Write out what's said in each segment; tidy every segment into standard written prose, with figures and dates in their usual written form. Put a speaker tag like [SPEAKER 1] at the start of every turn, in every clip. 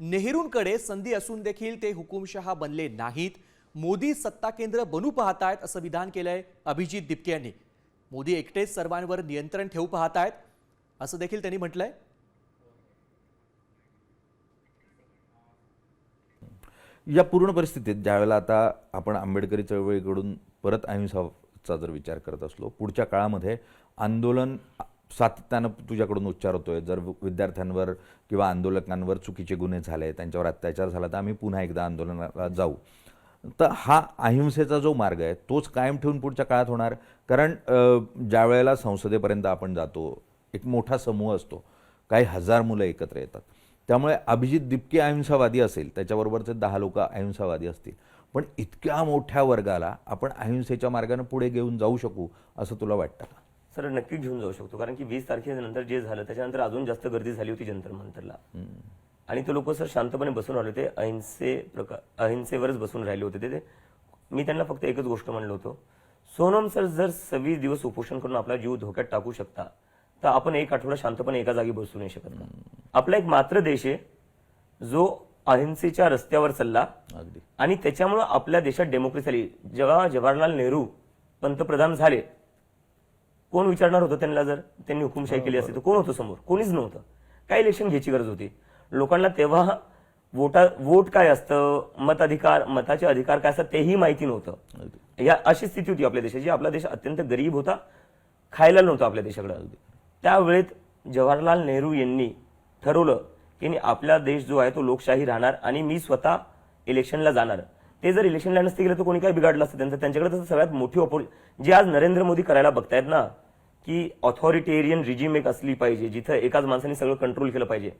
[SPEAKER 1] नेहरूंकडे संधी असून देखील ते हुकुमशहा बनले नाहीत. मोदी सत्ता केंद्र बनू पाहतायत असं विधान केलंय अभिजित दिपके यांनी. मोदी एकटेच सर्वांवर नियंत्रण ठेवू पाहतायत असं देखील त्यांनी म्हटलंय.
[SPEAKER 2] या पूर्ण परिस्थितीत ज्यावेळेला आता आपण आंबेडकरी चळवळीकडून परत अहिंसाचा जर विचार करत असलो, पुढच्या काळामध्ये आंदोलन सातत्यानं तुझ्याकडून उच्चार होतोय. जर विद्यार्थ्यांवर किंवा आंदोलकांवर चुकीचे गुन्हे झाले, त्यांच्यावर अत्याचार झाला, तर आम्ही पुन्हा एकदा आंदोलनाला जाऊ. तर हा अहिंसेचा जो मार्ग आहे तोच कायम ठेवून पुढच्या काळात होणार. कारण ज्या वेळेला संसदेपर्यंत आपण जातो, एक मोठा समूह असतो, काही हजार मुलं एकत्र येतात. त्यामुळे अभिजित दिपके अहिंसावादी असेल, त्याच्याबरोबरचे 10 लोक अहिंसावादी असतील, पण इतक्या मोठ्या वर्गाला आपण अहिंसेच्या मार्गाने पुढे घेऊन जाऊ शकू असं तुला वाटतं का?
[SPEAKER 3] सर, नक्कीच घेऊन जाऊ शकतो. कारण की 20 तारखेनंतर जे झालं त्याच्यानंतर अजून जास्त गर्दी झाली होती जंतर मंतरला. आणि ते लोक सर शांतपणे बसून राहिले होते, अहिंसेवरच बसून राहिले होते ते. मी त्यांना फक्त एकच गोष्ट म्हणलं होतं, सोनम सर, जर 26 दिवस उपोषण करून आपला जीव धोक्यात टाकू शकता, तर आपण एक आठवडा शांतपणे एका जागी बसू नाही शकत का? आपला एक मात्र देश आहे जो अहिंसेच्या रस्त्यावर चालला आणि त्याच्यामुळे आपल्या देशात डेमोक्रेसी आली. जेव्हा जवाहरलाल नेहरू पंतप्रधान झाले, कोण विचारणार होतं त्यांना? जर त्यांनी हुकुमशाही केली असती तर कोण होतं समोर? कोणीच नव्हतं. काय इलेक्शन घ्यायची गरज होती? लोकांना तेव्हा वोट काय असतं, मताचे अधिकार काय असतात तेही माहिती नव्हतं. या अशी स्थिती होती आपल्या देशाची. आपला देश अत्यंत गरीब होता, खायला नव्हतं आपल्या देशाकडे. त्यावेळेत जवाहरलाल नेहरू यांनी ठरवलं की आपला देश जो आहे तो लोकशाही राहणार आणि मी स्वतः इलेक्शनला जाणार. ते जर इलेक्शनला नसते गेलं तर कोणी काय बिघडलं असतं त्यांच्याकडे. तर सगळ्यात मोठी जी आज नरेंद्र मोदी करायला बघतायत ना, की ऑथॉरिटेरियन रिजिम एक असली पाहिजे जिथं एकाच माणसाने सगळं कंट्रोल केलं पाहिजे,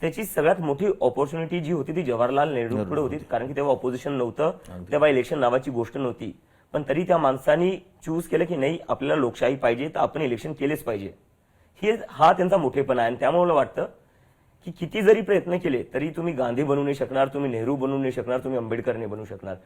[SPEAKER 3] त्याची सगळ्यात मोठी ऑपॉर्च्युनिटी जी होती ती जवाहरलाल नेहरूकडे होती. कारण की तेव्हा ऑपोजिशन नव्हतं, तेव्हा इलेक्शन नावाची गोष्ट नव्हती. पण तरी त्या माणसांनी चूज केलं की नाही, आपल्याला लोकशाही पाहिजे तर आपण इलेक्शन केलेच पाहिजे. हा त्यांचा मोठेपणा आहे. आणि त्यामुळे मला वाटतं की किती जरी प्रयत्न केले तरी तुम्ही गांधी बनू नाही शकणार, तुम्ही नेहरू बनू नाही शकणार, तुम्ही आंबेडकर नाही बनू शकणार.